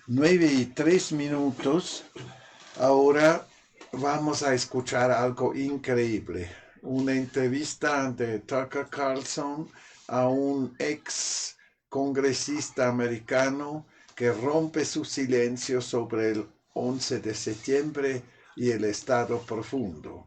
9:03. Ahora vamos a escuchar algo increíble. Una entrevista de Tucker Carlson a un ex congresista americano que rompe su silencio sobre el 11 de septiembre y el Estado profundo.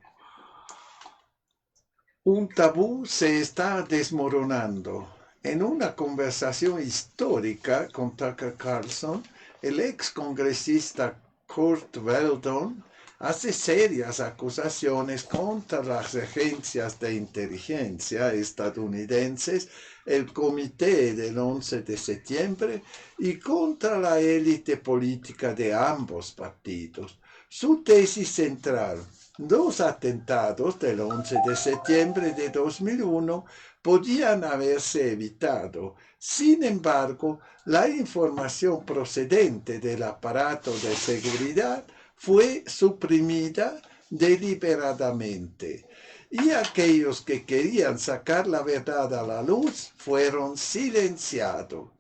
Un tabú se está desmoronando. En una conversación histórica con Tucker Carlson, el ex congresista Kurt Weldon hace serias acusaciones contra las agencias de inteligencia estadounidenses, el Comité del 11 de septiembre y contra la élite política de ambos partidos. Su tesis central: los atentados del 11 de septiembre de 2001 podían haberse evitado. Sin embargo, la información procedente del aparato de seguridad fue suprimida deliberadamente, y aquellos que querían sacar la verdad a la luz fueron silenciados,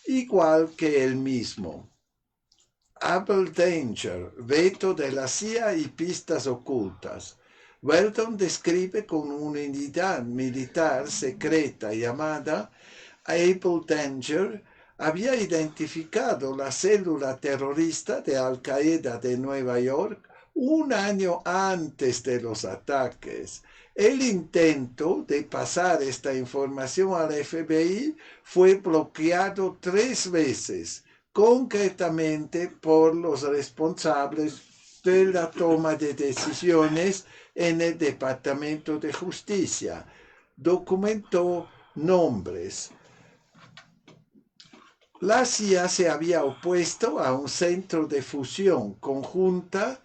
igual que él mismo. Abel Danger, veto de la CIA y pistas ocultas. Weldon describe con una unidad militar secreta llamada Abel Danger había identificado la célula terrorista de Al Qaeda de Nueva York un año antes de los ataques. El intento de pasar esta información al FBI fue bloqueado 3 veces, concretamente por los responsables de la toma de decisiones en el Departamento de Justicia. Documentó nombres. La CIA se había opuesto a un centro de fusión conjunto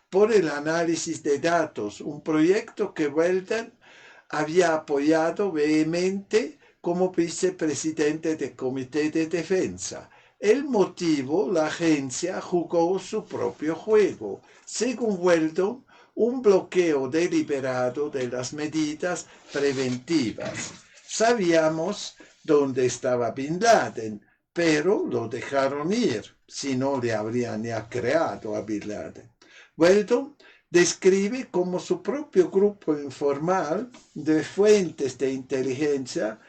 por el análisis de datos, un proyecto que Weldon había apoyado vehemente como vicepresidente del Comité de Defensa. El motivo: la agencia jugó su propio juego. Según Weldon, un bloqueo deliberado de las medidas preventivas. Sabíamos dónde estaba Bin Laden, pero lo dejaron ir, si no le habrían ya creado a Bin Laden. Weldon describe cómo su propio grupo informal de fuentes de inteligencia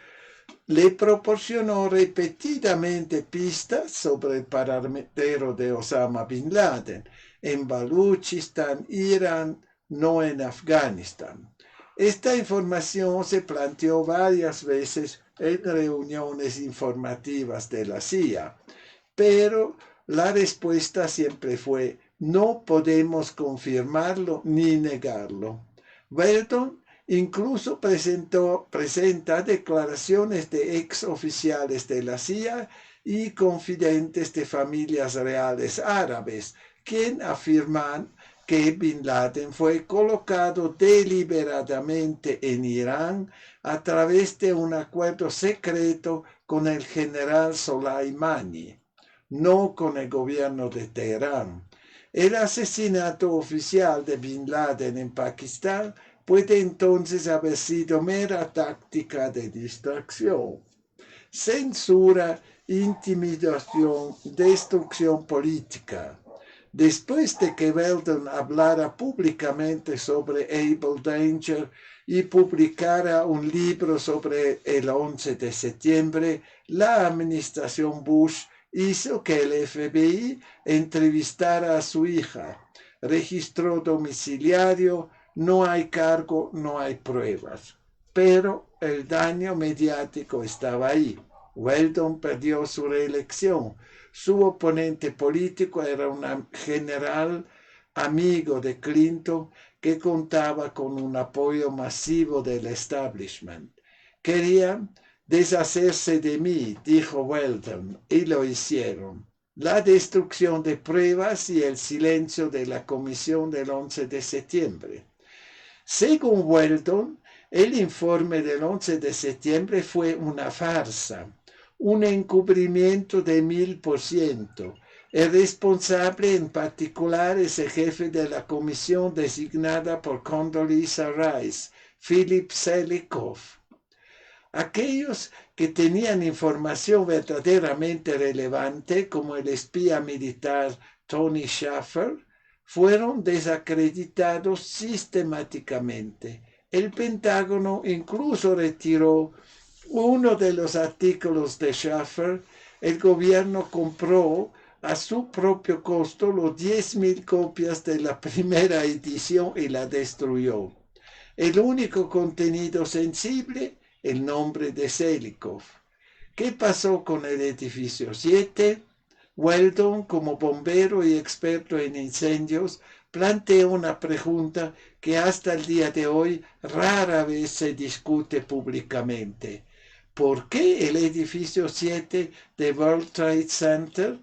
le proporcionó repetidamente pistas sobre el paradero de Osama Bin Laden en Baluchistán, Irán, no en Afganistán. Esta información se planteó varias veces en reuniones informativas de la CIA, pero la respuesta siempre fue: no podemos confirmarlo ni negarlo. Weldon incluso presenta declaraciones de ex oficiales de la CIA y confidentes de familias reales árabes, quien afirman que Bin Laden fue colocado deliberadamente en Irán a través de un acuerdo secreto con el general Soleimani, no con el gobierno de Teherán. El asesinato oficial de Bin Laden en Pakistán puede entonces haber sido mera táctica de distracción. Censura, intimidación, destrucción política. Después de que Weldon hablara públicamente sobre Abel Danger y publicara un libro sobre el 11 de septiembre, la administración Bush hizo que el FBI entrevistara a su hija. Registro domiciliario: no hay cargo, no hay pruebas. Pero el daño mediático estaba ahí. Weldon perdió su reelección. Su oponente político era un general amigo de Clinton que contaba con un apoyo masivo del establishment. Querían deshacerse de mí, dijo Weldon, y lo hicieron. La destrucción de pruebas y el silencio de la comisión del 11 de septiembre. Según Weldon, el informe del 11 de septiembre fue una farsa, un encubrimiento de 1000%. El responsable en particular es el jefe de la comisión designada por Condoleezza Rice, Philip Zelikow. Aquellos que tenían información verdaderamente relevante, como el espía militar Tony Shaffer, fueron desacreditados sistemáticamente. El Pentágono incluso retiró uno de los artículos de Shaffer. El gobierno compró a su propio costo los 10.000 copias de la primera edición y la destruyó. El único contenido sensible, el nombre de Selikov. ¿Qué pasó con el edificio 7? Weldon, como bombero y experto en incendios, plantea una pregunta que hasta el día de hoy rara vez se discute públicamente. ¿Por qué el edificio 7 de World Trade Center,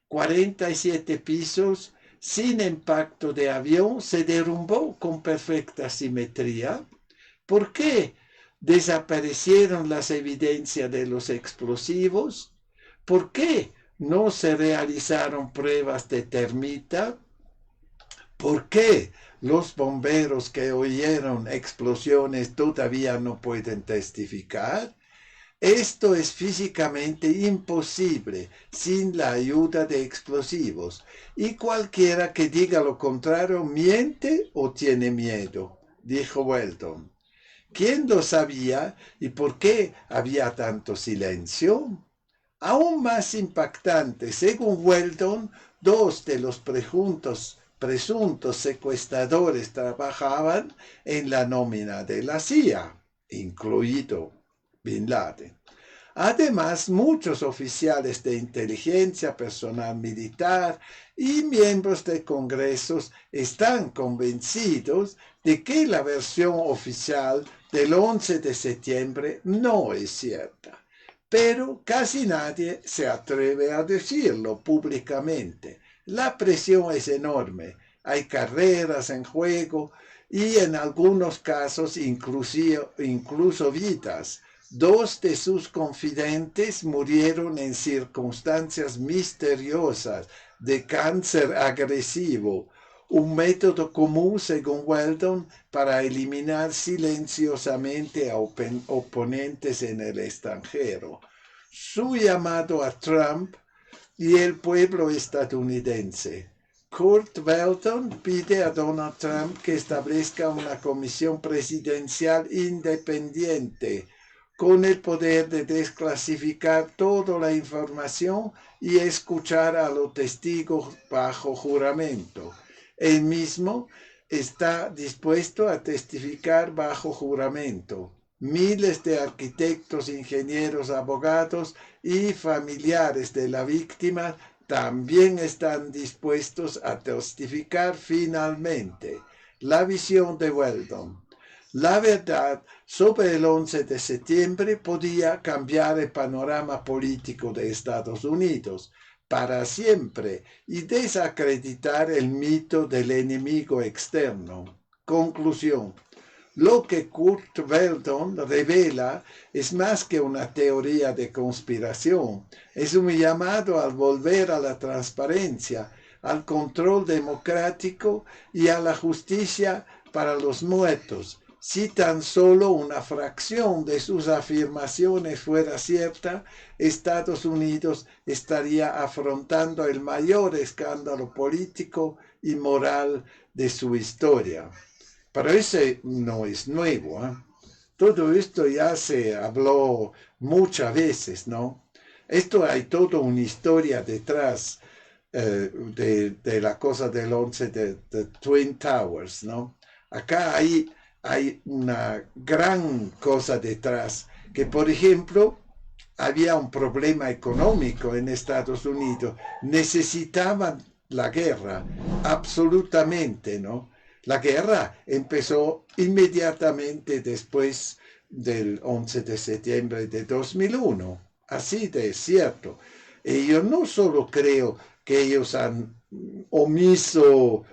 47 pisos, sin impacto de avión, se derrumbó con perfecta simetría? ¿Por qué desaparecieron las evidencias de los explosivos? ¿Por qué no se realizaron pruebas de termita? ¿Por qué los bomberos que oyeron explosiones todavía no pueden testificar? Esto es físicamente imposible sin la ayuda de explosivos, y cualquiera que diga lo contrario miente o tiene miedo, dijo Weldon. ¿Quién lo sabía y por qué había tanto silencio? Aún más impactante, según Weldon, dos de los presuntos secuestradores trabajaban en la nómina de la CIA, incluido Bin Laden. Además, muchos oficiales de inteligencia, personal militar y miembros de congresos están convencidos de que la versión oficial del 11 de septiembre no es cierta, pero casi nadie se atreve a decirlo públicamente. La presión es enorme, hay carreras en juego y en algunos casos incluso vidas. Dos de sus confidentes murieron en circunstancias misteriosas de cáncer agresivo, un método común, según Weldon, para eliminar silenciosamente a oponentes en el extranjero. Su llamado a Trump y el pueblo estadounidense. Kurt Weldon pide a Donald Trump que establezca una comisión presidencial independiente con el poder de desclasificar toda la información y escuchar a los testigos bajo juramento. Él mismo está dispuesto a testificar bajo juramento. Miles de arquitectos, ingenieros, abogados y familiares de la víctima también están dispuestos a testificar finalmente. La visión de Weldon. La verdad sobre el 11 de septiembre podía cambiar el panorama político de Estados Unidos para siempre y desacreditar el mito del enemigo externo. Conclusión. Lo que Kurt Weldon revela es más que una teoría de conspiración, es un llamado al volver a la transparencia, al control democrático y a la justicia para los muertos. Si tan solo una fracción de sus afirmaciones fuera cierta, Estados Unidos estaría afrontando el mayor escándalo político y moral de su historia. Pero ese no es nuevo, ¿eh? Todo esto ya se habló muchas veces, ¿no? Esto hay toda una historia detrás de la cosa del 11 de Twin Towers, ¿no? Acá hay una gran cosa detrás, que por ejemplo había un problema económico en Estados Unidos, necesitaban la guerra, absolutamente, ¿no? La guerra empezó inmediatamente después del 11 de septiembre de 2001, así de cierto. Y yo no solo creo que ellos han omiso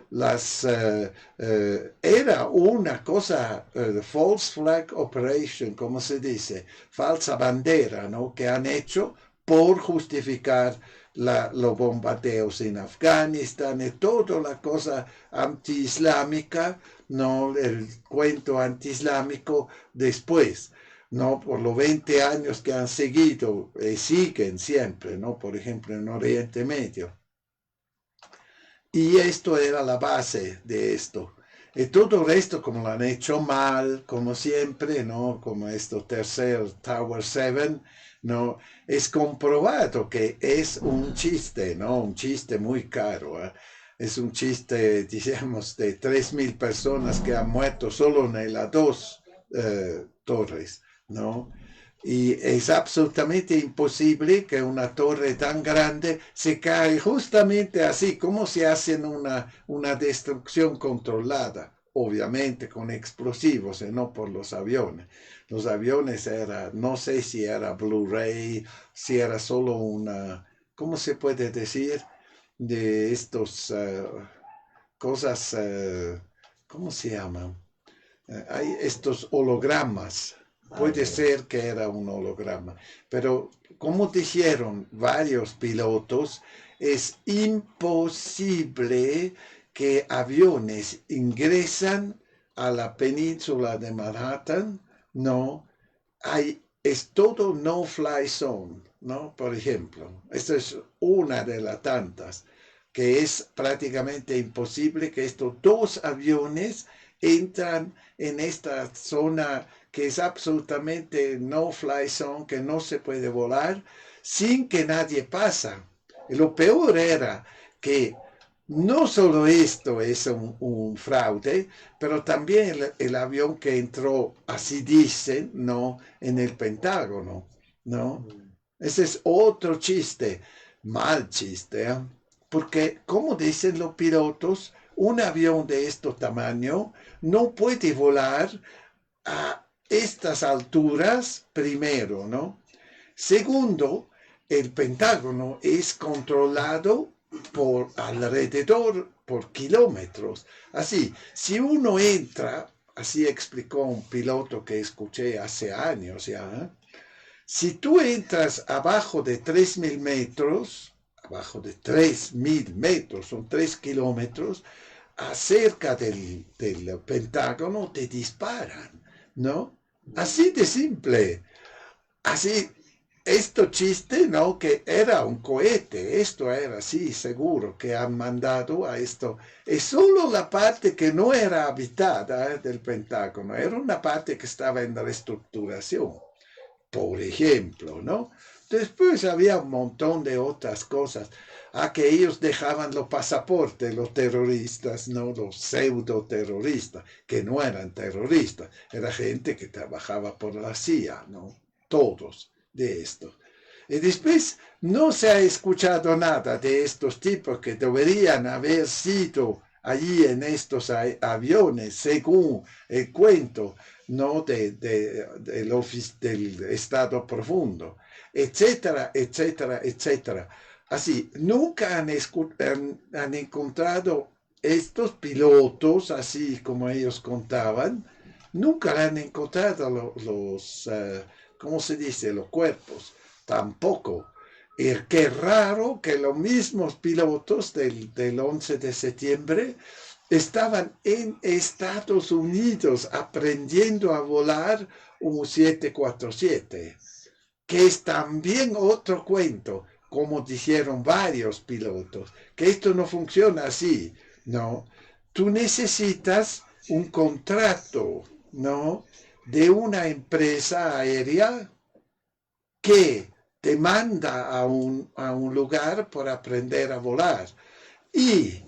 era una cosa, false flag operation, como se dice, falsa bandera, ¿no? Que han hecho por justificar los bombardeos en Afganistán y toda la cosa antiislámica, ¿no? El cuento antiislámico después. ¿no? Por los 20 años que han seguido y siguen siempre, ¿no? Por ejemplo, en Oriente Medio. Y esto era la base de esto. Y todo el resto, como lo han hecho mal, como siempre, ¿no? Como esto tercer Tower 7, ¿no? Es comprobado que es un chiste, ¿no? Un chiste muy caro, ¿eh? Es un chiste, digamos, de 3.000 personas que han muerto solo en las dos torres, ¿no? Y es absolutamente imposible que una torre tan grande se caiga justamente así, como se hace una destrucción controlada, obviamente con explosivos y no por los aviones. Los aviones era, no sé si era Blu-ray, si era solo una, ¿cómo se puede decir? De estos cosas, ¿cómo se llaman? Hay estos hologramas. Puede ser que era un holograma, pero como dijeron varios pilotos, es imposible que aviones ingresan a la península de Manhattan, no, es todo no-fly zone, ¿no? Por ejemplo, esta es una de las tantas, que es prácticamente imposible que estos dos aviones entran en esta zona que es absolutamente no-fly zone, que no se puede volar, sin que nadie pasa. Y lo peor era que no solo esto es un fraude, pero también el avión que entró, así dicen, ¿no? En el Pentágono, ¿no? Ese es otro chiste, mal chiste, ¿eh? Porque, como dicen los pilotos, un avión de este tamaño no puede volar a estas alturas, primero, ¿no? Segundo, el Pentágono es controlado por alrededor, por kilómetros. Así, si uno entra, así explicó un piloto que escuché hace años ya, ¿eh? Si tú entras abajo de 3.000 metros, abajo de 3.000 metros, son 3 kilómetros, acerca del Pentágono te disparan, ¿no? Así de simple. Así, esto chiste, ¿no? Que era un cohete, esto era, sí, seguro, que han mandado a esto. Es solo la parte que no era habitada del Pentágono, era una parte que estaba en reestructuración, por ejemplo, ¿no? Después había un montón de otras cosas. A que ellos dejaban los pasaportes, los terroristas, ¿no? Los pseudo terroristas, que no eran terroristas, era gente que trabajaba por la CIA, ¿no? Todos de esto. Y después no se ha escuchado nada de estos tipos que deberían haber sido allí en estos aviones, según el cuento, ¿no? Del estado profundo, etcétera, etcétera, etcétera. Así, nunca han encontrado estos pilotos, así como ellos contaban, nunca han encontrado ¿cómo se dice? Los cuerpos, tampoco. Y qué raro que los mismos pilotos del 11 de septiembre estaban en Estados Unidos aprendiendo a volar un 747, que es también otro cuento, como dijeron varios pilotos, que esto no funciona así, ¿no? Tú necesitas un contrato, ¿no? De una empresa aérea que te manda a un lugar por aprender a volar. Y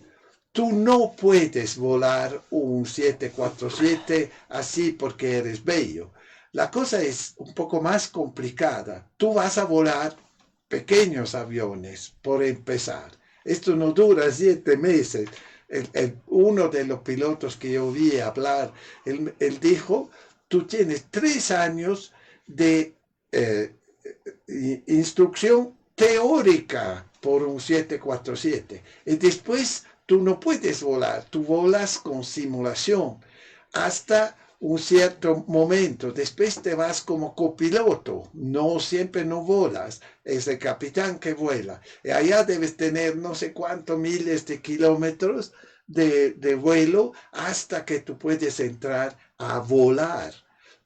tú no puedes volar un 747 así porque eres bello. La cosa es un poco más complicada. Tú vas a volar pequeños aviones, por empezar. Esto no dura 7 meses. Uno de los pilotos que yo vi hablar, él dijo, tú tienes 3 años de instrucción teórica por un 747. Y después tú no puedes volar, tú volas con simulación hasta un cierto momento. Después te vas como copiloto, no siempre no volas, es el capitán que vuela. Y allá debes tener no sé cuántos miles de kilómetros de vuelo hasta que tú puedes entrar a volar.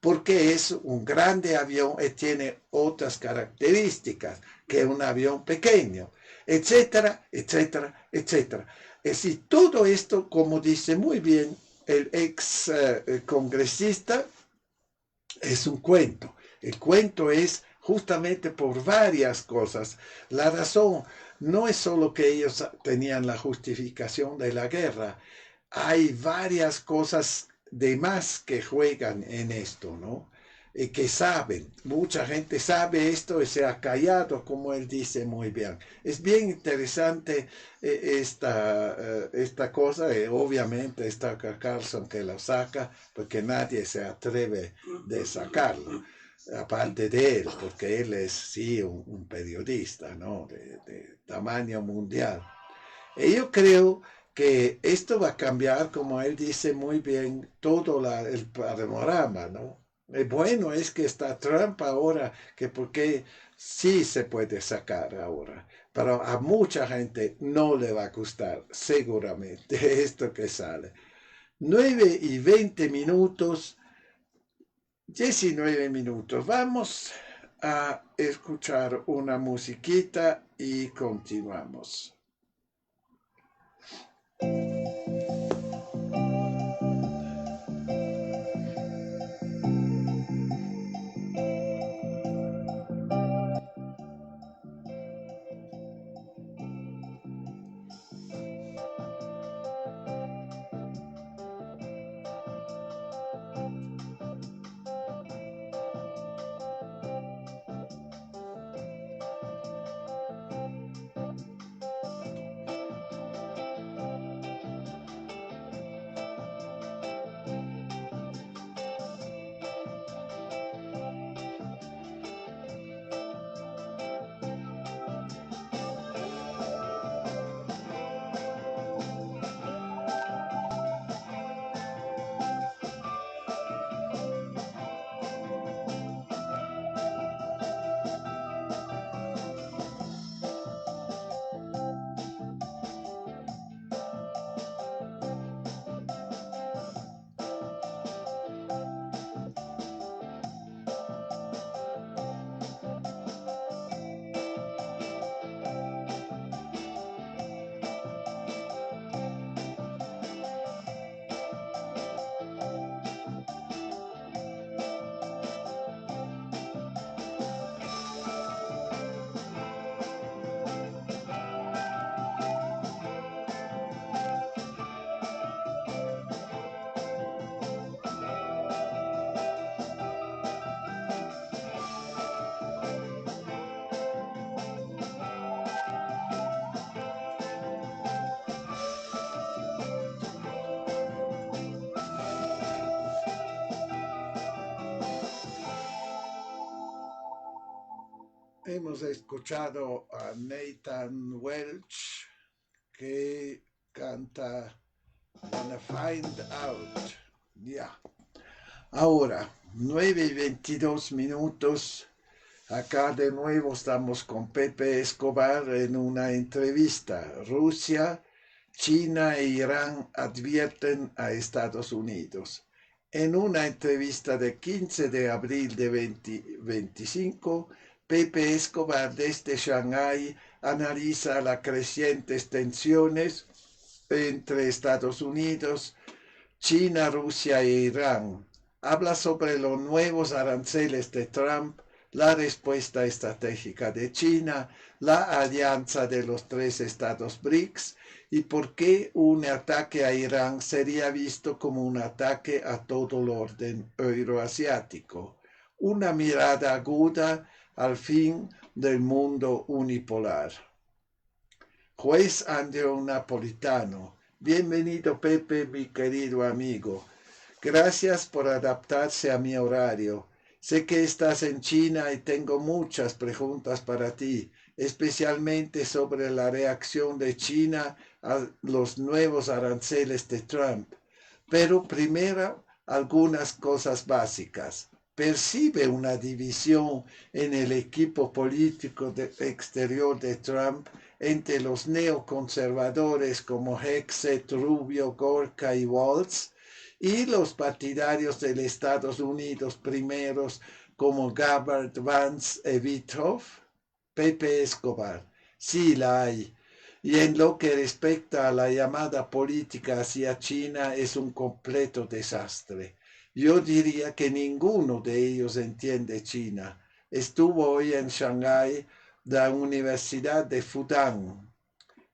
porque es un grande avión y tiene otras características que un avión pequeño, etcétera, etcétera, etcétera. Es decir, todo esto, como dice muy bien el ex congresista, es un cuento. El cuento es justamente por varias cosas. La razón no es solo que ellos tenían la justificación de la guerra, hay varias cosas de más que juegan en esto, ¿no? Y que saben, mucha gente sabe esto y se ha callado, como él dice muy bien. Es bien interesante esta cosa, y obviamente está Carlson que lo saca, porque nadie se atreve de sacarlo, aparte de él, porque él es sí un periodista, ¿no? De tamaño mundial. Y yo creo que esto va a cambiar, como él dice muy bien, todo el panorama, ¿no? Bueno es que está Trump ahora, que porque sí se puede sacar ahora, pero a mucha gente no le va a gustar, seguramente, esto que sale. 9:20, 19 minutos. Vamos a escuchar una musiquita y continuamos. Hemos escuchado a Nathan Welch que canta Wanna Find Out. Ya. Ahora, 9:22. Acá de nuevo estamos con Pepe Escobar en una entrevista. Rusia, China e Irán advierten a Estados Unidos. En una entrevista de 15 de abril de 2025, Pepe Escobar desde Shanghái analiza las crecientes tensiones entre Estados Unidos, China, Rusia e Irán. Habla sobre los nuevos aranceles de Trump, la respuesta estratégica de China, la alianza de los 3 estados BRICS y por qué un ataque a Irán sería visto como un ataque a todo el orden euroasiático. Una mirada aguda al fin del mundo unipolar. Juez Andrew Napolitano. Bienvenido, Pepe, mi querido amigo. Gracias por adaptarse a mi horario. Sé que estás en China y tengo muchas preguntas para ti, especialmente sobre la reacción de China a los nuevos aranceles de Trump. Pero primero, algunas cosas básicas. Percibe una división en el equipo político exterior de Trump entre los neoconservadores como Hexet, Rubio, Gorka y Waltz y los partidarios de los Estados Unidos primeros como Gabbard, Vance y Withoff. Pepe Escobar, sí la hay. Y en lo que respecta a la llamada política hacia China es un completo desastre. Yo diría que ninguno de ellos entiende China. Estuvo hoy en Shanghái la Universidad de Fudan,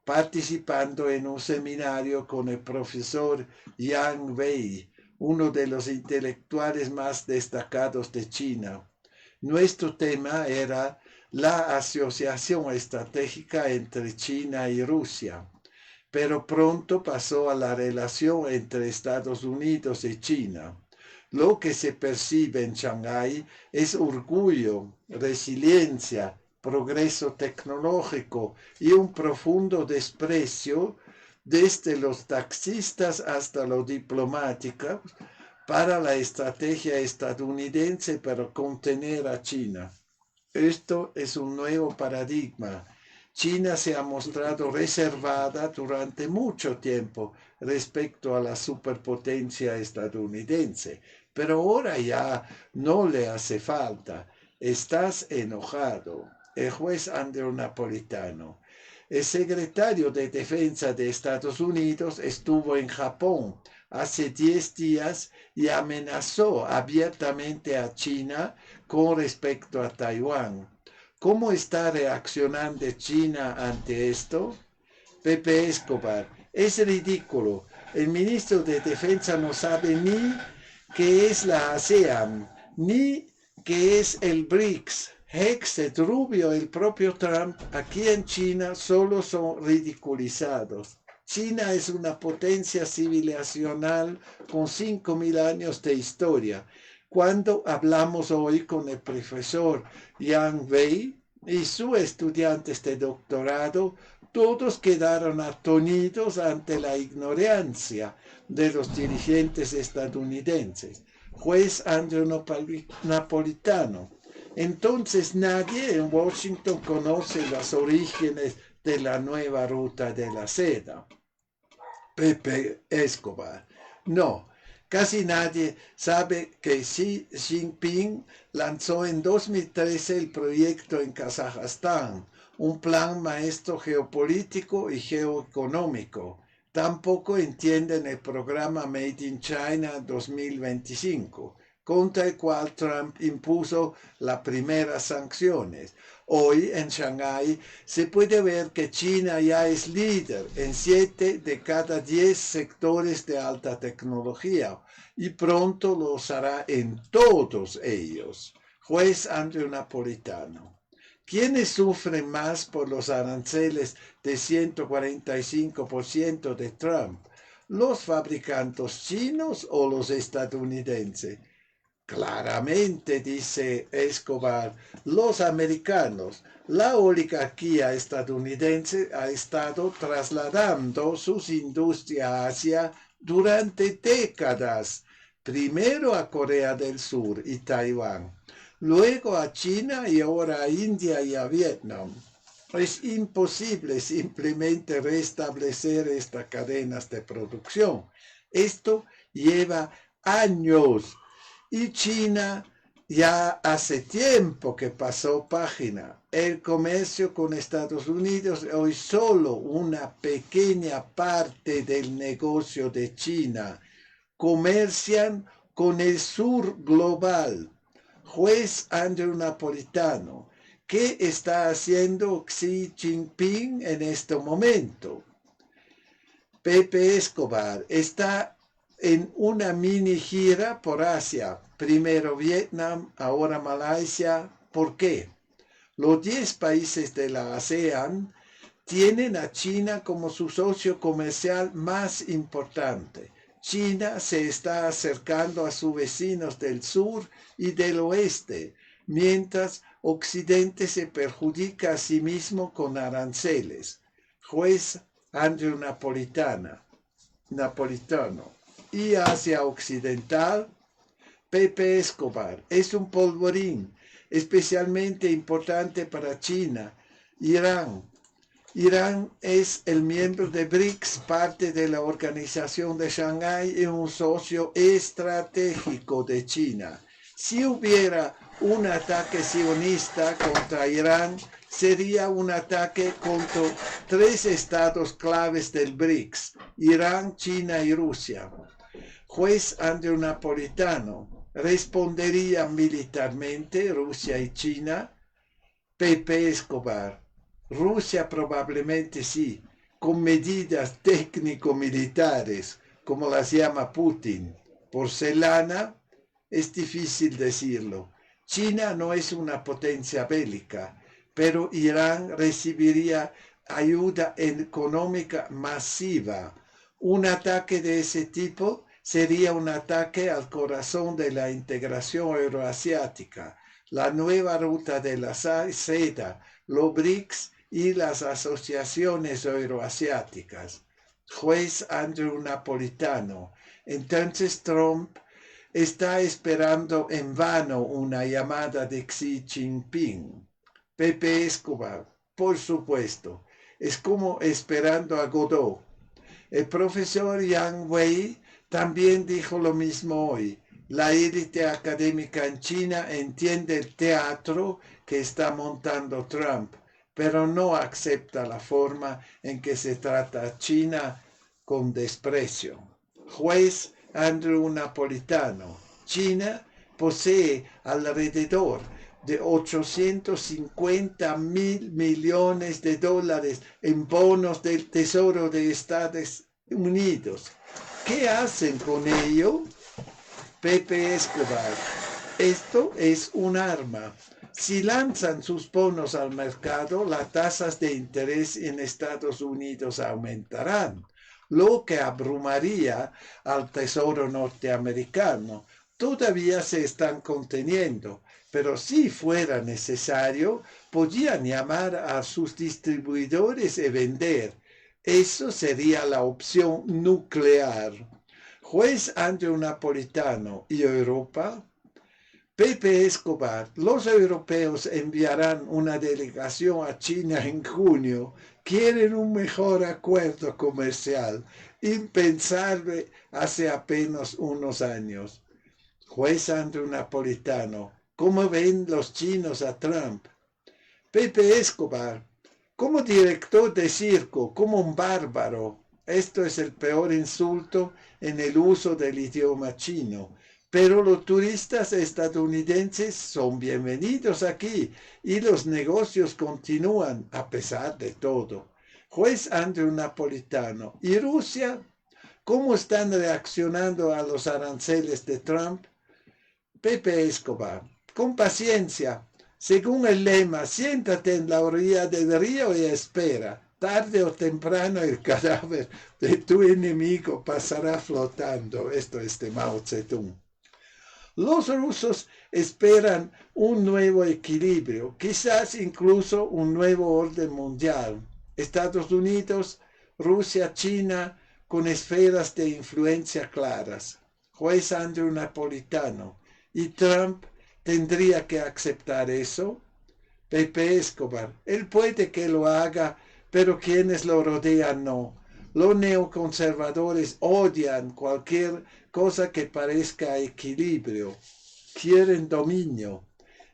participando en un seminario con el profesor Yang Wei, uno de los intelectuales más destacados de China. Nuestro tema era la asociación estratégica entre China y Rusia, pero pronto pasó a la relación entre Estados Unidos y China. Lo que se percibe en Shanghái es orgullo, resiliencia, progreso tecnológico y un profundo desprecio desde los taxistas hasta los diplomáticos para la estrategia estadounidense para contener a China. Esto es un nuevo paradigma. China se ha mostrado reservada durante mucho tiempo respecto a la superpotencia estadounidense, pero ahora ya no le hace falta. Estás enojado. El juez Andrew Napolitano. El secretario de Defensa de Estados Unidos estuvo en Japón hace 10 días y amenazó abiertamente a China con respecto a Taiwán. ¿Cómo está reaccionando China ante esto? Pepe Escobar, es ridículo. El ministro de Defensa no sabe ni qué es la ASEAN, ni qué es el BRICS. Hexet, Rubio, el propio Trump, aquí en China solo son ridiculizados. China es una potencia civilizacional con 5.000 años de historia. Cuando hablamos hoy con el profesor Yang Wei y sus estudiantes de doctorado, todos quedaron atónitos ante la ignorancia de los dirigentes estadounidenses. Juez Andrew Napolitano. Entonces nadie en Washington conoce los orígenes de la nueva ruta de la seda. Pepe Escobar. No, casi nadie sabe que Xi Jinping lanzó en 2013 el proyecto en Kazajstán, un plan maestro geopolítico y geoeconómico. Tampoco entienden el programa Made in China 2025, contra el cual Trump impuso las primeras sanciones. Hoy en Shanghái se puede ver que China ya es líder en 7 de cada 10 sectores de alta tecnología y pronto lo hará en todos ellos. Juez Andrew Napolitano. ¿Quiénes sufren más por los aranceles de 145% de Trump? ¿Los fabricantes chinos o los estadounidenses? Claramente, dice Escobar, los americanos, la oligarquía estadounidense ha estado trasladando sus industrias a Asia durante décadas, primero a Corea del Sur y Taiwán, luego a China y ahora a India y a Vietnam. Es imposible simplemente restablecer estas cadenas de producción. Esto lleva años. Y China ya hace tiempo que pasó página. El comercio con Estados Unidos es hoy solo una pequeña parte del negocio de China. Comercian con el sur global. Juez Andrew Napolitano. ¿Qué está haciendo Xi Jinping en este momento? Pepe Escobar está en una mini gira por Asia, primero Vietnam, ahora Malasia. ¿Por qué? Los 10 países de la ASEAN tienen a China como su socio comercial más importante. China se está acercando a sus vecinos del sur y del oeste, mientras Occidente se perjudica a sí mismo con aranceles. Juez Andrew Napolitano. Y Asia Occidental, Pepe Escobar, es un polvorín especialmente importante para China, Irán Irán es el miembro de BRICS, parte de la Organización de Shanghái y un socio estratégico de China. Si hubiera un ataque sionista contra Irán, sería un ataque contra 3 estados claves del BRICS: Irán, China y Rusia. Juez Andrew Napolitano respondería militarmente Rusia y China. Pepe Escobar: Rusia probablemente sí, con medidas técnico-militares, como las llama Putin. Porcelana, es difícil decirlo. China no es una potencia bélica, pero Irán recibiría ayuda económica masiva. Un ataque de ese tipo sería un ataque al corazón de la integración euroasiática, la nueva ruta de la seda, los BRICS y las asociaciones euroasiáticas. Juez Andrew Napolitano: entonces Trump está esperando en vano una llamada de Xi Jinping. Pepe Escobar: por supuesto, es como esperando a Godot. El profesor Yang Wei también dijo lo mismo hoy. La élite académica en China entiende el teatro que está montando Trump, pero no acepta la forma en que se trata a China con desprecio. Juez Andrew Napolitano: China posee alrededor de 850.000 millones de dólares en bonos del Tesoro de Estados Unidos. ¿Qué hacen con ello? Pepe Escobar: esto es un arma. Si lanzan sus bonos al mercado, las tasas de interés en Estados Unidos aumentarán, lo que abrumaría al Tesoro norteamericano. Todavía se están conteniendo, pero si fuera necesario, podrían llamar a sus distribuidores y vender. Eso sería la opción nuclear. Juez Andrew Napolitano: ¿y Europa? Pepe Escobar: los europeos enviarán una delegación a China en junio. Quieren un mejor acuerdo comercial, impensable hace apenas unos años. Juez Andrew Napolitano: ¿cómo ven los chinos a Trump? Pepe Escobar: como director de circo, como un bárbaro. Esto es el peor insulto en el uso del idioma chino. Pero los turistas estadounidenses son bienvenidos aquí y los negocios continúan a pesar de todo. Juez Andrew Napolitano: ¿y Rusia? ¿Cómo están reaccionando a los aranceles de Trump? Pepe Escobar: con paciencia. Según el lema, siéntate en la orilla del río y espera. Tarde o temprano el cadáver de tu enemigo pasará flotando. Esto es de Mao Zedong. Los rusos esperan un nuevo equilibrio, quizás incluso un nuevo orden mundial. Estados Unidos, Rusia, China, con esferas de influencia claras. Juez Andrew Napolitano: ¿y Trump tendría que aceptar eso? Pepe Escobar: él puede que lo haga, pero quienes lo rodean no. Los neoconservadores odian cualquier cosa que parezca equilibrio. Quieren dominio.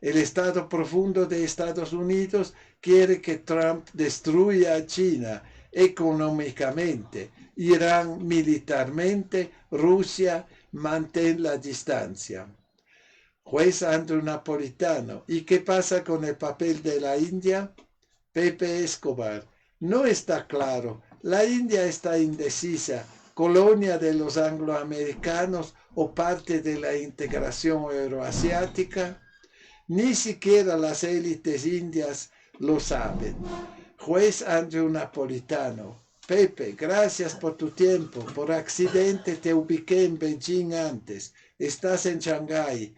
El Estado profundo de Estados Unidos quiere que Trump destruya a China económicamente, Irán militarmente, Rusia mantén la distancia. Juez Andrew Napolitano: ¿y qué pasa con el papel de la India? Pepe Escobar: no está claro. La India está indecisa, colonia de los angloamericanos o parte de la integración euroasiática. Ni siquiera las élites indias lo saben. Juez Andrew Napolitano: Pepe, gracias por tu tiempo. Por accidente te ubiqué en Beijing antes. Estás en Shanghái,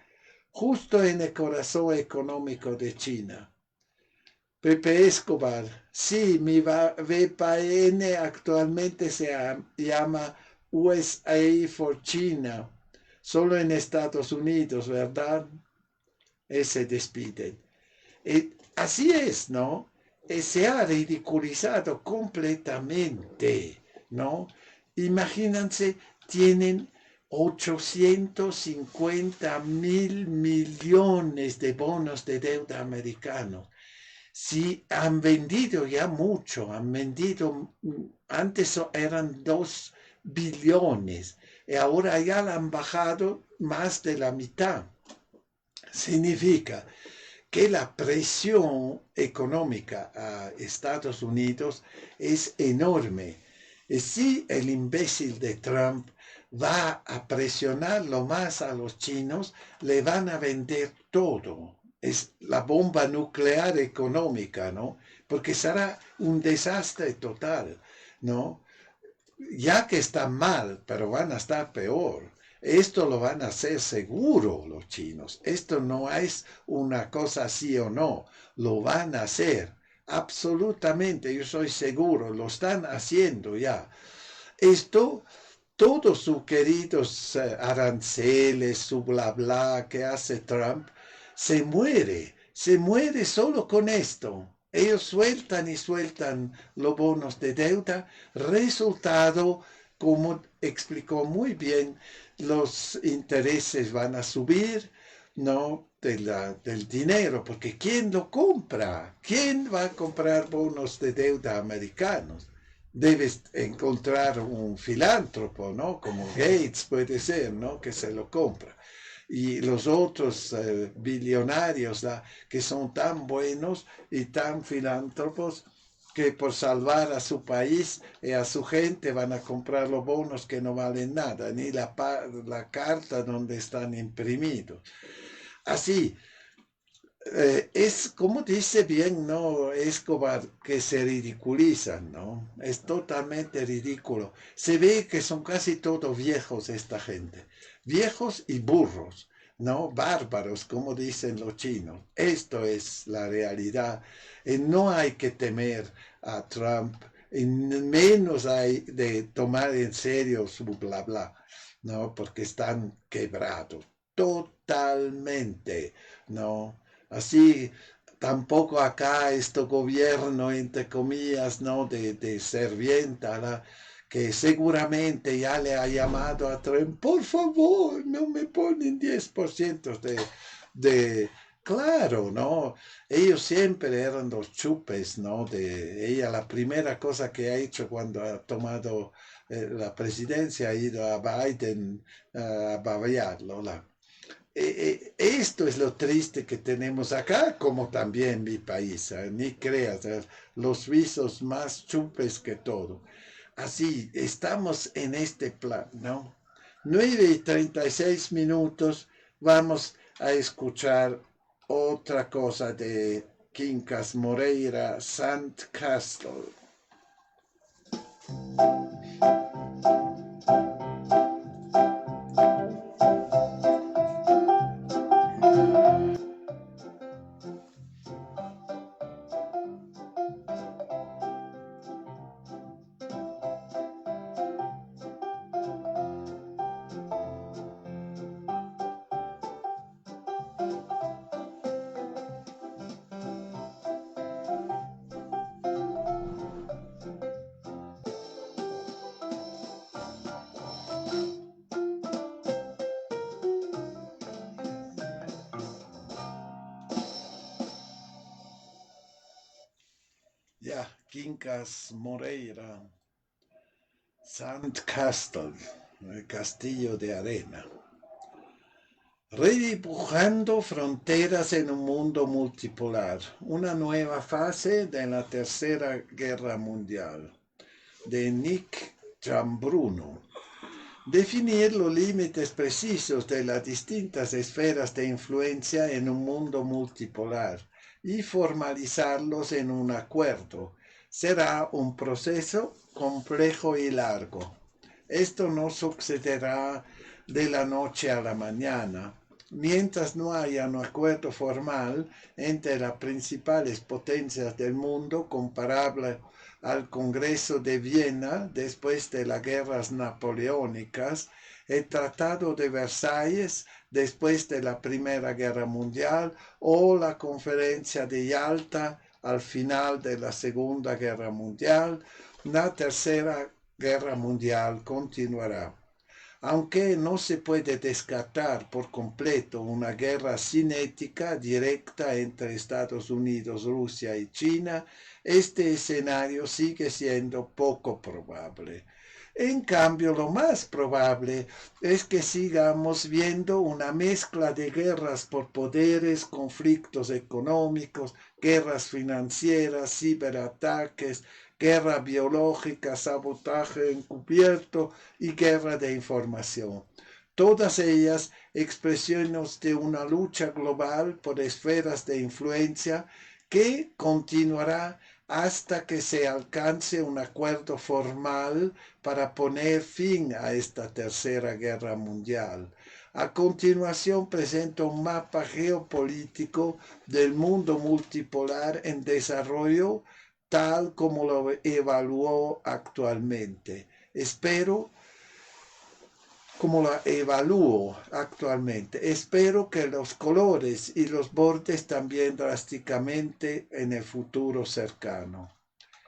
justo en el corazón económico de China. Pepe Escobar: sí, mi VPN actualmente se llama USA for China, solo en Estados Unidos, ¿verdad? Se despiden. Así es, ¿no? se ha ridiculizado completamente, ¿no? Imagínense, tienen 850.000 millones de bonos de deuda americanos. Sí, han vendido ya mucho, han vendido, antes eran 2 billones y ahora ya la han bajado más de la mitad. Significa que la presión económica a Estados Unidos es enorme. Y si el imbécil de Trump va a presionarlo más a los chinos, le van a vender todo. Es la bomba nuclear económica, ¿no? Porque será un desastre total, ¿no? Ya que están mal, pero van a estar peor. Esto lo van a hacer seguro los chinos. Esto no es una cosa sí o no. Lo van a hacer. Absolutamente, yo soy seguro. Lo están haciendo ya. Esto, todos sus queridos aranceles, su bla bla que hace Trump, se muere solo con esto. Ellos sueltan y sueltan los bonos de deuda, resultado, como explicó muy bien, los intereses van a subir, ¿no? Del dinero, porque ¿quién lo compra? ¿Quién va a comprar bonos de deuda americanos? Debes encontrar un filántropo, ¿no? Como Gates puede ser, ¿no? Que se lo compra. Y los otros billonarios que son tan buenos y tan filántropos que por salvar a su país y a su gente van a comprar los bonos que no valen nada, ni la carta donde están imprimidos. Así, es como dice bien, ¿no? Escobar, que se ridiculizan, ¿no? Es totalmente ridículo. Se ve que son casi todos viejos esta gente, viejos y burros, ¿no? Bárbaros, como dicen los chinos. Esto es la realidad. Y no hay que temer a Trump, y menos hay de tomar en serio su bla bla, ¿no? Porque están quebrados, totalmente, ¿no? Así, tampoco acá este gobierno, entre comillas, ¿no? De servienta, que seguramente ya le ha llamado a Trump, por favor, no me ponen 10% de... Claro, ¿no? Ellos siempre eran los chupes, ¿no? De ella, la primera cosa que ha hecho cuando ha tomado la presidencia, ha ido a Biden a babearlo, esto es lo triste que tenemos acá, como también mi país, ni creas, los suizos más chupes que todo. Así, estamos en este plan, ¿no? 9:36, vamos a escuchar otra cosa de Quincas Moreira, Sandcastle. Ya, Quincas Moreira, Sandcastle, el castillo de arena. Redibujando fronteras en un mundo multipolar, una nueva fase de la Tercera Guerra Mundial, de Nick Giambruno. Definir los límites precisos de las distintas esferas de influencia en un mundo multipolar y formalizarlos en un acuerdo será un proceso complejo y largo. Esto no sucederá de la noche a la mañana, mientras no haya un acuerdo formal entre las principales potencias del mundo comparable al Congreso de Viena después de las guerras napoleónicas, el Tratado de Versalles después de la Primera Guerra Mundial o la Conferencia de Yalta al final de la Segunda Guerra Mundial, la Tercera Guerra Mundial continuará. Aunque no se puede descartar por completo una guerra cinética directa entre Estados Unidos, Rusia y China, este escenario sigue siendo poco probable. En cambio, lo más probable es que sigamos viendo una mezcla de guerras por poderes, conflictos económicos, guerras financieras, ciberataques, guerra biológica, sabotaje encubierto y guerra de información. Todas ellas expresiones de una lucha global por esferas de influencia que continuará hasta que se alcance un acuerdo formal para poner fin a esta tercera guerra mundial. A continuación presento un mapa geopolítico del mundo multipolar en desarrollo tal como lo evaluó actualmente. Espero que los colores y los bordes también drásticamente en el futuro cercano.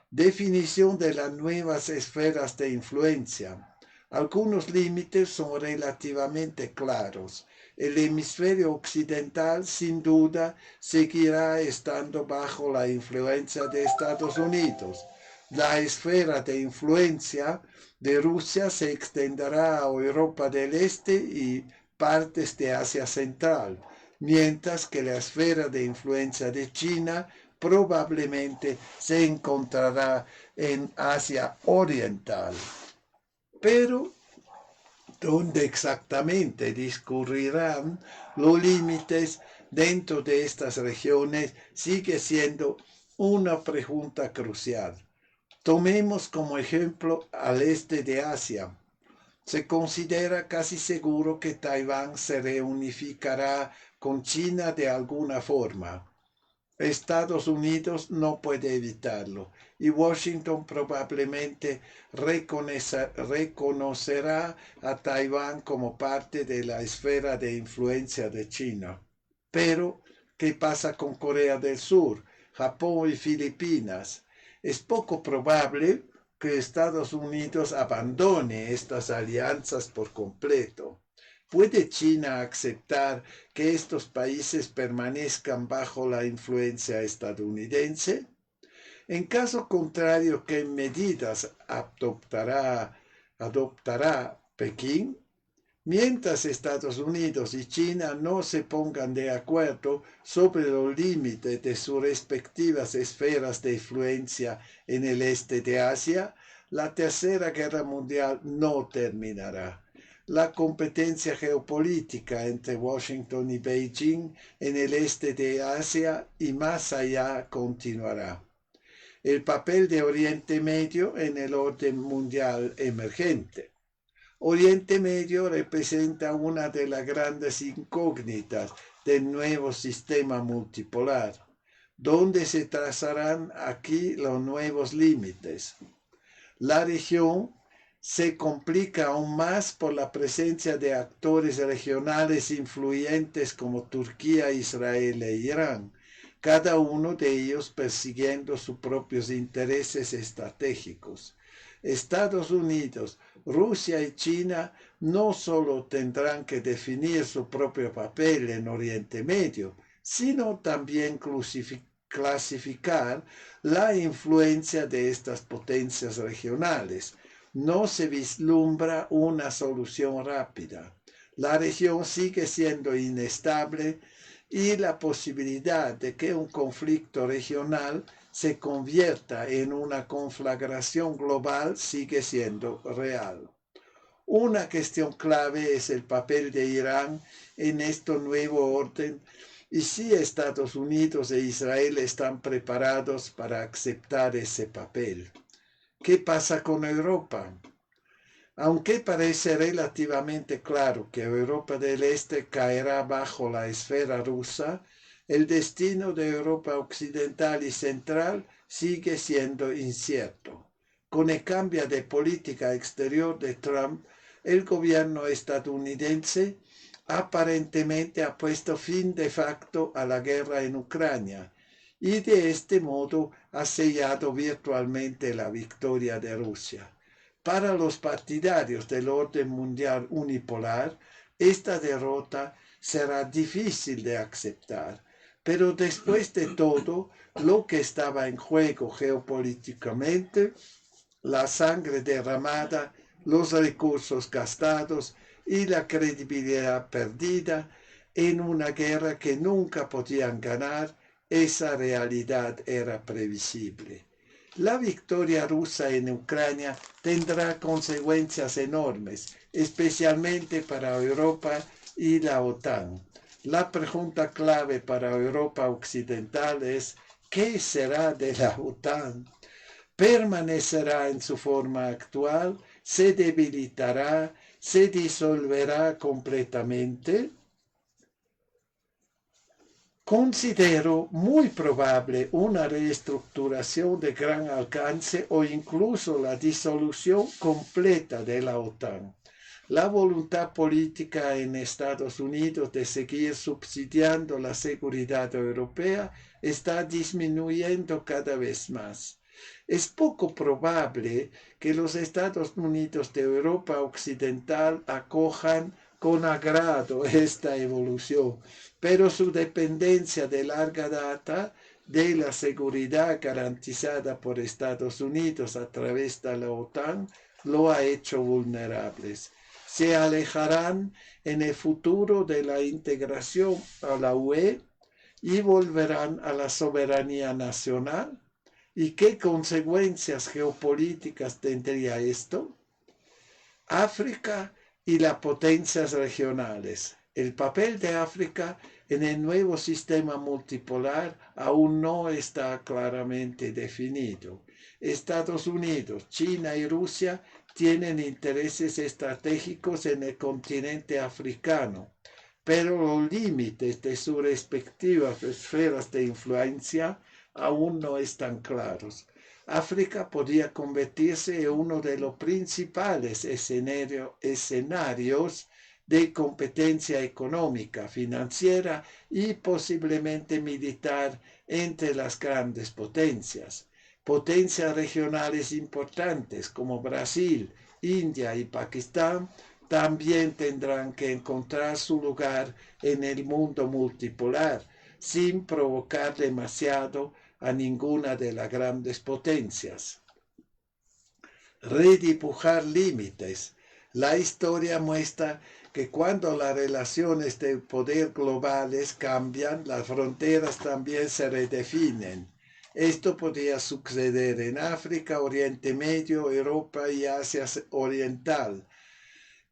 Definición de las nuevas esferas de influencia. Algunos límites son relativamente claros. El hemisferio occidental, sin duda, seguirá estando bajo la influencia de Estados Unidos. La esfera de influencia de Rusia se extenderá a Europa del Este y partes de Asia Central, mientras que la esfera de influencia de China probablemente se encontrará en Asia Oriental. Pero, ¿dónde exactamente discurrirán los límites dentro de estas regiones? Sigue siendo una pregunta crucial. Tomemos como ejemplo al este de Asia. Se considera casi seguro que Taiwán se reunificará con China de alguna forma. Estados Unidos no puede evitarlo y Washington probablemente reconocerá a Taiwán como parte de la esfera de influencia de China. Pero, ¿qué pasa con Corea del Sur, Japón y Filipinas? Es poco probable que Estados Unidos abandone estas alianzas por completo. ¿Puede China aceptar que estos países permanezcan bajo la influencia estadounidense? En caso contrario, ¿qué medidas adoptará Pekín? Mientras Estados Unidos y China no se pongan de acuerdo sobre los límites de sus respectivas esferas de influencia en el este de Asia, la Tercera Guerra Mundial no terminará. La competencia geopolítica entre Washington y Beijing en el este de Asia y más allá continuará. El papel de Oriente Medio en el orden mundial emergente. Oriente Medio representa una de las grandes incógnitas del nuevo sistema multipolar, donde se trazarán aquí los nuevos límites. La región se complica aún más por la presencia de actores regionales influyentes como Turquía, Israel e Irán, cada uno de ellos persiguiendo sus propios intereses estratégicos. Estados Unidos, Rusia y China no solo tendrán que definir su propio papel en Oriente Medio, sino también clasificar la influencia de estas potencias regionales. No se vislumbra una solución rápida. La región sigue siendo inestable y la posibilidad de que un conflicto regional se convierta en una conflagración global sigue siendo real. Una cuestión clave es el papel de Irán en este nuevo orden y si Estados Unidos e Israel están preparados para aceptar ese papel. ¿Qué pasa con Europa? Aunque parece relativamente claro que Europa del Este caerá bajo la esfera rusa, el destino de Europa Occidental y Central sigue siendo incierto. Con el cambio de política exterior de Trump, el gobierno estadounidense aparentemente ha puesto fin de facto a la guerra en Ucrania y de este modo ha sellado virtualmente la victoria de Rusia. Para los partidarios del orden mundial unipolar, esta derrota será difícil de aceptar, pero después de todo, lo que estaba en juego geopolíticamente, la sangre derramada, los recursos gastados y la credibilidad perdida en una guerra que nunca podían ganar, esa realidad era previsible. La victoria rusa en Ucrania tendrá consecuencias enormes, especialmente para Europa y la OTAN. La pregunta clave para Europa Occidental es: ¿qué será de la OTAN? ¿Permanecerá en su forma actual? ¿Se debilitará? ¿Se disolverá completamente? Considero muy probable una reestructuración de gran alcance o incluso la disolución completa de la OTAN. La voluntad política en Estados Unidos de seguir subsidiando la seguridad europea está disminuyendo cada vez más. Es poco probable que los Estados Unidos de Europa Occidental acojan con agrado esta evolución, pero su dependencia de larga data de la seguridad garantizada por Estados Unidos a través de la OTAN lo ha hecho vulnerables. Se alejarán en el futuro de la integración a la UE y volverán a la soberanía nacional. ¿Y qué consecuencias geopolíticas tendría esto? África y las potencias regionales. El papel de África en el nuevo sistema multipolar aún no está claramente definido. Estados Unidos, China y Rusia tienen intereses estratégicos en el continente africano, pero los límites de sus respectivas esferas de influencia aún no están claros. África podría convertirse en uno de los principales escenarios de competencia económica, financiera y posiblemente militar entre las grandes potencias. Potencias regionales importantes como Brasil, India y Pakistán también tendrán que encontrar su lugar en el mundo multipolar sin provocar demasiado a ninguna de las grandes potencias. Redibujar límites. La historia muestra que cuando las relaciones de poder globales cambian, las fronteras también se redefinen. Esto podría suceder en África, Oriente Medio, Europa y Asia Oriental,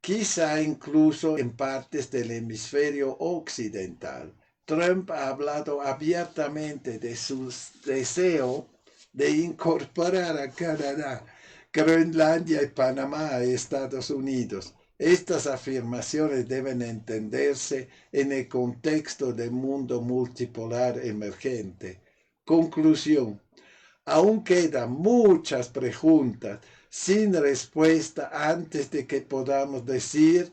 quizá incluso en partes del hemisferio occidental. Trump ha hablado abiertamente de su deseo de incorporar a Canadá, Groenlandia y Panamá a Estados Unidos. Estas afirmaciones deben entenderse en el contexto del mundo multipolar emergente. Conclusión. Aún quedan muchas preguntas sin respuesta antes de que podamos decir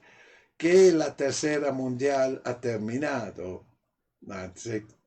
que la Tercera Mundial ha terminado. La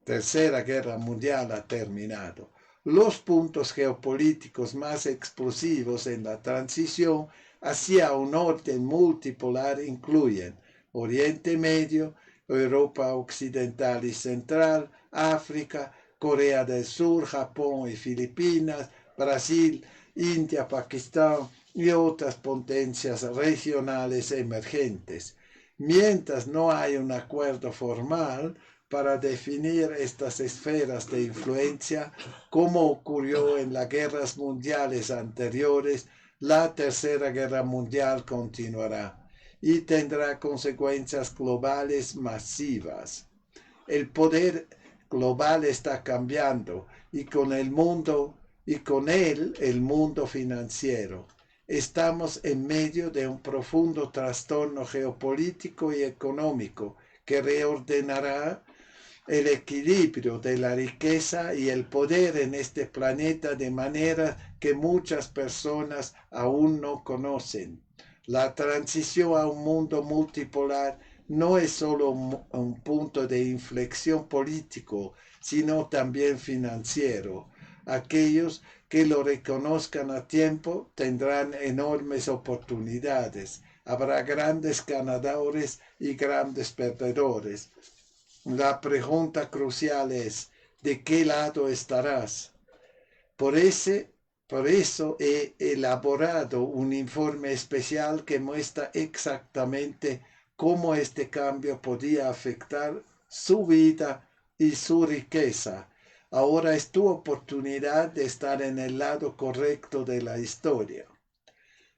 Tercera Guerra Mundial ha terminado. Los puntos geopolíticos más explosivos en la transición hacia un orden multipolar incluyen Oriente Medio, Europa Occidental y Central, África, Corea del Sur, Japón y Filipinas, Brasil, India, Pakistán y otras potencias regionales emergentes. Mientras no hay un acuerdo formal para definir estas esferas de influencia, como ocurrió en las guerras mundiales anteriores, la Tercera Guerra Mundial continuará y tendrá consecuencias globales masivas. El poder global está cambiando y con él el mundo financiero. Estamos en medio de un profundo trastorno geopolítico y económico que reordenará el equilibrio de la riqueza y el poder en este planeta de manera que muchas personas aún no conocen. La transición a un mundo multipolar no es solo un punto de inflexión político, sino también financiero. Aquellos que lo reconozcan a tiempo tendrán enormes oportunidades. Habrá grandes ganadores y grandes perdedores. La pregunta crucial es, ¿de qué lado estarás? Por, ese, por eso he elaborado un informe especial que muestra exactamente cómo este cambio podía afectar su vida y su riqueza. Ahora es tu oportunidad de estar en el lado correcto de la historia.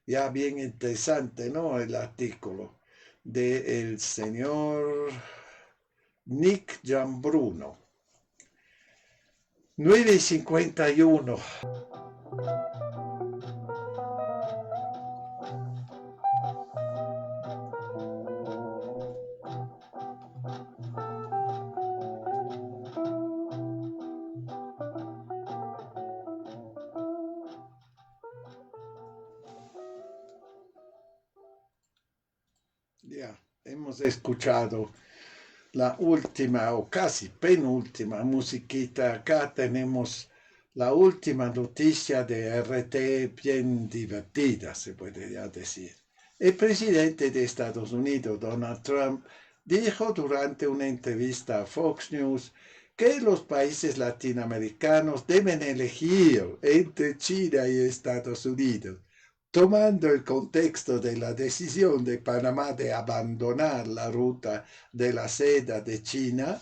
Ya bien interesante, ¿no? El artículo del señor Nick Giambruno. 9:51. Ya, hemos escuchado la última o casi penúltima musiquita. Acá tenemos la última noticia de RT, bien divertida, se podría decir. El presidente de Estados Unidos, Donald Trump, dijo durante una entrevista a Fox News que los países latinoamericanos deben elegir entre China y Estados Unidos. Tomando el contexto de la decisión de Panamá de abandonar la ruta de la seda de China,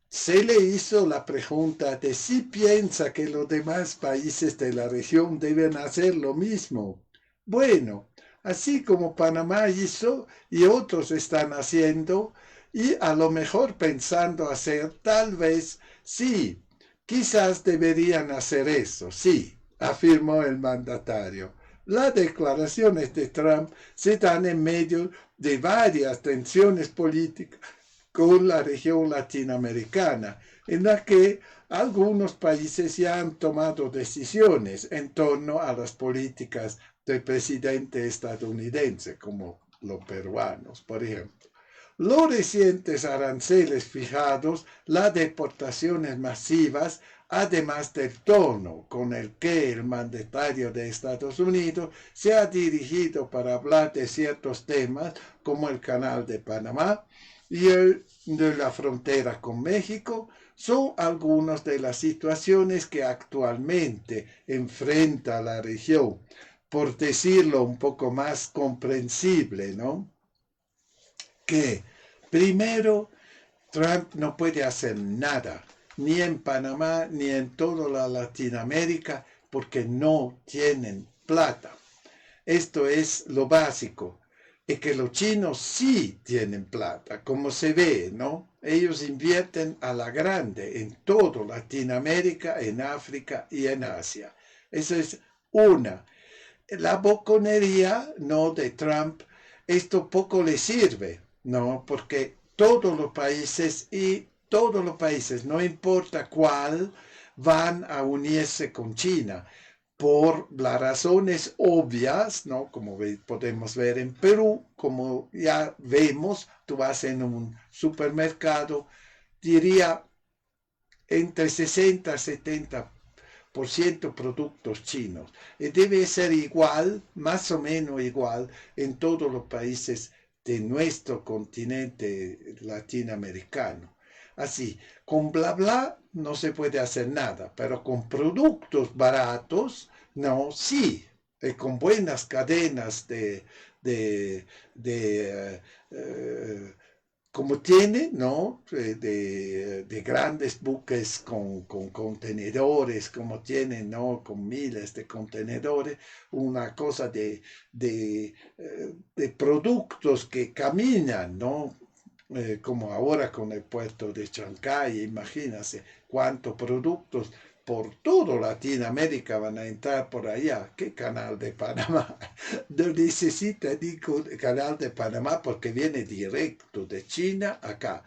se le hizo la pregunta de si piensa que los demás países de la región deben hacer lo mismo. Bueno, así como Panamá hizo y otros están haciendo, y a lo mejor pensando hacer, tal vez sí, quizás deberían hacer eso, sí, afirmó el mandatario. Las declaraciones de Trump se dan en medio de varias tensiones políticas con la región latinoamericana, en la que algunos países ya han tomado decisiones en torno a las políticas del presidente estadounidense, como los peruanos, por ejemplo. Los recientes aranceles fijados, las deportaciones masivas, además del tono con el que el mandatario de Estados Unidos se ha dirigido para hablar de ciertos temas como el Canal de Panamá y el de la frontera con México, son algunas de las situaciones que actualmente enfrenta la región, por decirlo un poco más comprensible, ¿no? Que primero, Trump no puede hacer nada, ni en Panamá, ni en toda la Latinoamérica, porque no tienen plata. Esto es lo básico. Es que los chinos sí tienen plata, como se ve, ¿no? Ellos invierten a la grande en toda Latinoamérica, en África y en Asia. Eso es una. La boconería, ¿no?, de Trump, esto poco le sirve, ¿no? Porque todos los países, no importa cuál, van a unirse con China por las razones obvias, ¿no? Como podemos ver en Perú, como ya vemos, tú vas en un supermercado, diría entre 60 y 70% productos chinos. Y debe ser igual, más o menos igual, en todos los países de nuestro continente latinoamericano. Así, con bla bla no se puede hacer nada, pero con productos baratos, no, sí, con buenas cadenas de como tiene, ¿no? De grandes buques con contenedores, como tiene, ¿no? Con miles de contenedores, una cosa de productos que caminan, ¿no? Como ahora con el puerto de Chancay, imagínense cuántos productos por toda Latinoamérica van a entrar por allá. ¿Qué canal de Panamá? No necesita ningún canal de Panamá porque viene directo de China acá,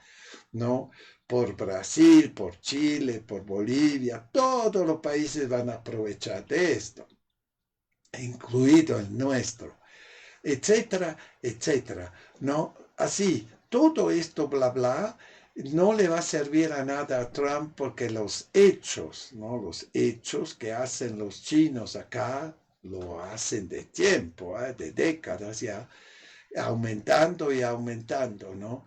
¿no? Por Brasil, por Chile, por Bolivia, todos los países van a aprovechar de esto, incluido el nuestro, etcétera, etcétera, ¿no? Así, todo esto bla bla no le va a servir a nada a Trump porque los hechos, ¿no? Los hechos que hacen los chinos acá, lo hacen de tiempo, de décadas ya, aumentando y aumentando, ¿no?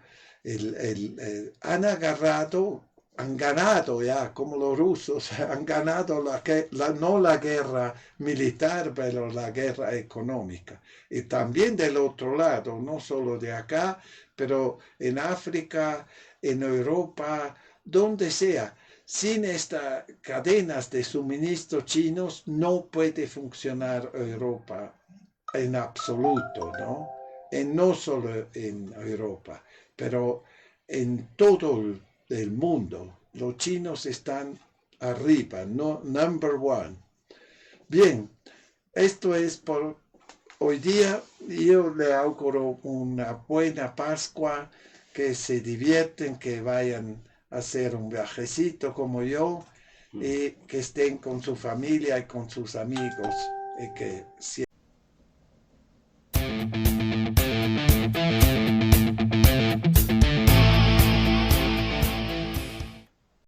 Han ganado ya, como los rusos, han ganado no la guerra militar, pero la guerra económica. Y también del otro lado, no solo de acá, pero en África, en Europa, donde sea. Sin estas cadenas de suministro chinos no puede funcionar Europa en absoluto, ¿no? No solo en Europa, pero en todo el mundo. Los chinos están arriba, no, number one. Bien, esto es por hoy día. Yo le auguro una buena Pascua, que se divierten, que vayan a hacer un viajecito como yo, y que estén con su familia y con sus amigos, y que